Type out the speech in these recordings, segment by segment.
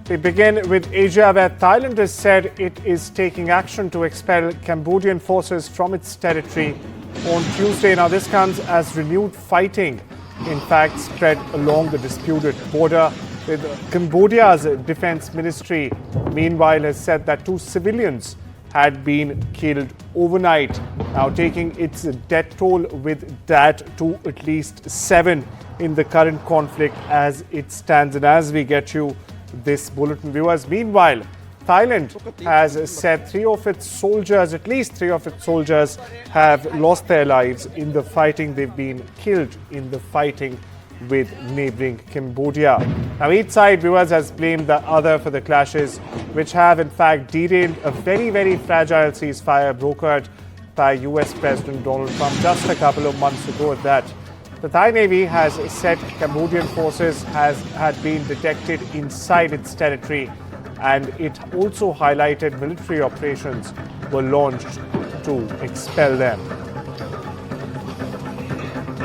We begin with Asia, where Thailand has said it is taking action to expel Cambodian forces from its territory on Tuesday. Now, this comes as renewed fighting, in fact, spread along the disputed border, with Cambodia's defense ministry, meanwhile, has said that 2 civilians had been killed overnight, now taking its death toll with that to at least 7 in the current conflict as it stands. And as we get you this bulletin, viewers, meanwhile, Thailand has said at least three of its soldiers have lost their lives in the fighting. They've been killed in the fighting with neighboring Cambodia. Now, each side, viewers, has blamed the other for the clashes, which have in fact derailed a very, very fragile ceasefire brokered by US President Donald Trump just a couple of months ago at that. The Thai Navy has said Cambodian forces had been detected inside its territory, and it also highlighted military operations were launched to expel them.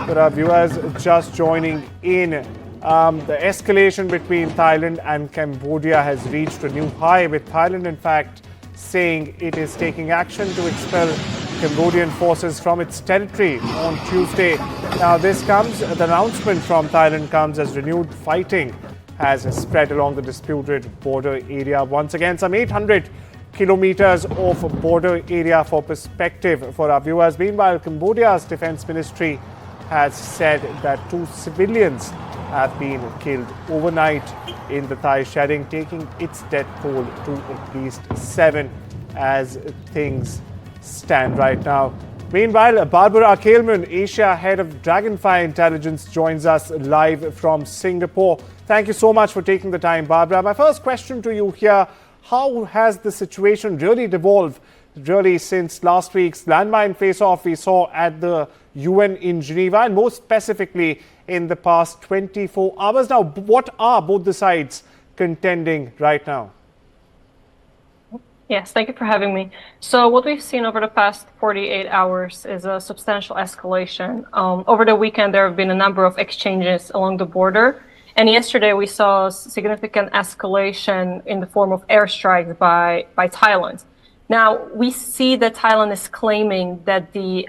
For our viewers just joining in, the escalation between Thailand and Cambodia has reached a new high, with Thailand in fact saying it is taking action to expel Cambodian forces from its territory on Tuesday. Now, the announcement from Thailand comes as renewed fighting has spread along the disputed border area. Once again, some 800 kilometers of border area for perspective for our viewers. Meanwhile, Cambodia's defense ministry has said that 2 civilians have been killed overnight in the Thai shedding, taking its death toll to at least 7 as things stand right now. Meanwhile, Barbara Keleman, Asia head of Dragonfly Intelligence, joins us live from Singapore. Thank you so much for taking the time, Barbara. My first question to you here, how has the situation really devolved since last week's landmine face-off we saw at the UN in Geneva, and more specifically in the past 24 hours? Now, what are both the sides contending right now? Yes, thank you for having me. So what we've seen over the past 48 hours is a substantial escalation. Over the weekend, there have been a number of exchanges along the border. And yesterday, we saw significant escalation in the form of airstrikes by Thailand. Now, we see that Thailand is claiming that the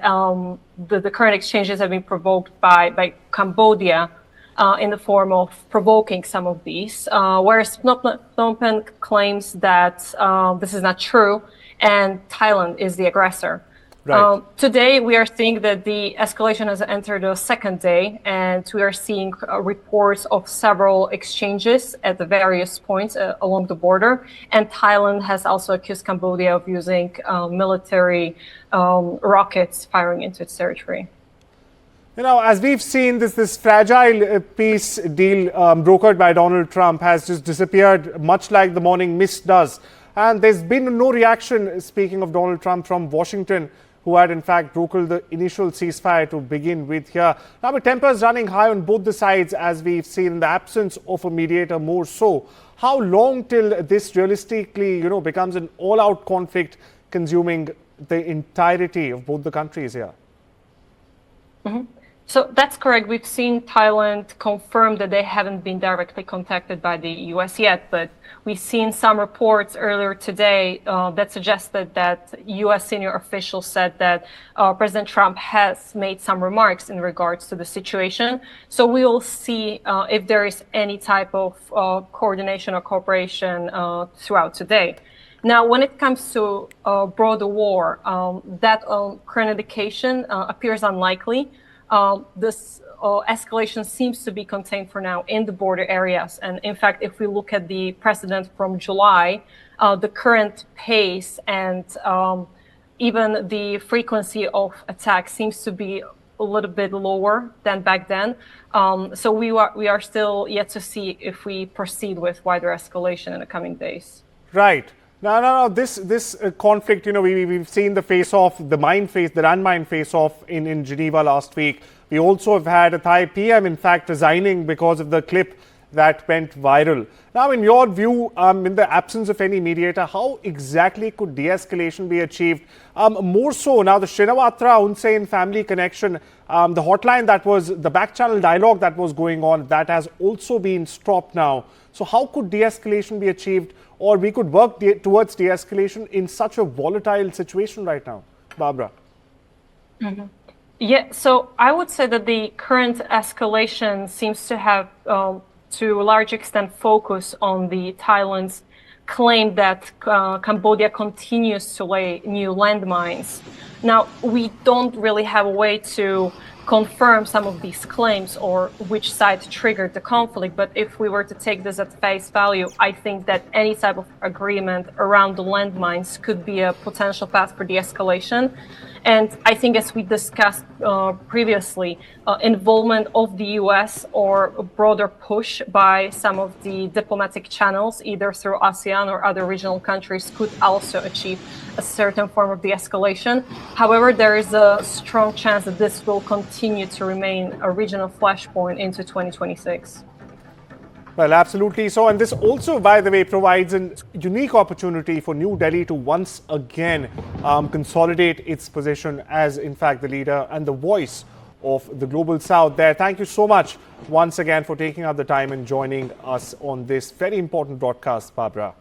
current exchanges have been provoked by Cambodia in the form of provoking some of these, whereas Phnom Penh claims that this is not true and Thailand is the aggressor. Right. Today, we are seeing that the escalation has entered the second day, and we are seeing reports of several exchanges at the various points along the border. And Thailand has also accused Cambodia of using military rockets firing into its territory. You know, as we've seen, this fragile peace deal brokered by Donald Trump has just disappeared, much like the morning mist does. And there's been no reaction, speaking of Donald Trump, from Washington, who had in fact brokered the initial ceasefire to begin with here. Now, with tempers running high on both the sides, as we've seen, in the absence of a mediator more so. How long till this realistically, becomes an all-out conflict consuming the entirety of both the countries here? Mm-hmm. So that's correct. We've seen Thailand confirm that they haven't been directly contacted by the US yet, but we've seen some reports earlier today that suggested that US senior officials said that President Trump has made some remarks in regards to the situation. So we will see if there is any type of coordination or cooperation throughout today. Now, when it comes to broader war, that current indication appears unlikely. This escalation seems to be contained for now in the border areas. And in fact, if we look at the precedent from July, the current pace and even the frequency of attacks seems to be a little bit lower than back then. So we are still yet to see if we proceed with wider escalation in the coming days. Right. No. This conflict, we've seen the face-off, the landmine face-off in Geneva last week. We also have had a Thai PM, in fact, resigning because of the clip that went viral. Now, in your view, in the absence of any mediator, how exactly could de-escalation be achieved? More so now, the Shinawatra Hunsain family connection, the hotline that was, the back channel dialogue that was going on, that has also been stopped now. So how could de-escalation be achieved, or we could work towards de-escalation in such a volatile situation right now? Barbara. Yeah, so I would say that the current escalation seems to have, to a large extent, focus on the Thailand's claim that Cambodia continues to lay new landmines. Now, we don't really have a way to confirm some of these claims or which side triggered the conflict, but if we were to take this at face value, I think that any type of agreement around the landmines could be a potential path for de-escalation. And I think, as we discussed previously, involvement of the US or a broader push by some of the diplomatic channels, either through ASEAN or other regional countries, could also achieve a certain form of de-escalation. However, there is a strong chance that this will continue to remain a regional flashpoint into 2026. Well, absolutely so. And this also, by the way, provides a unique opportunity for New Delhi to once again consolidate its position as, in fact, the leader and the voice of the Global South there. Thank you so much once again for taking out the time and joining us on this very important broadcast, Barbara.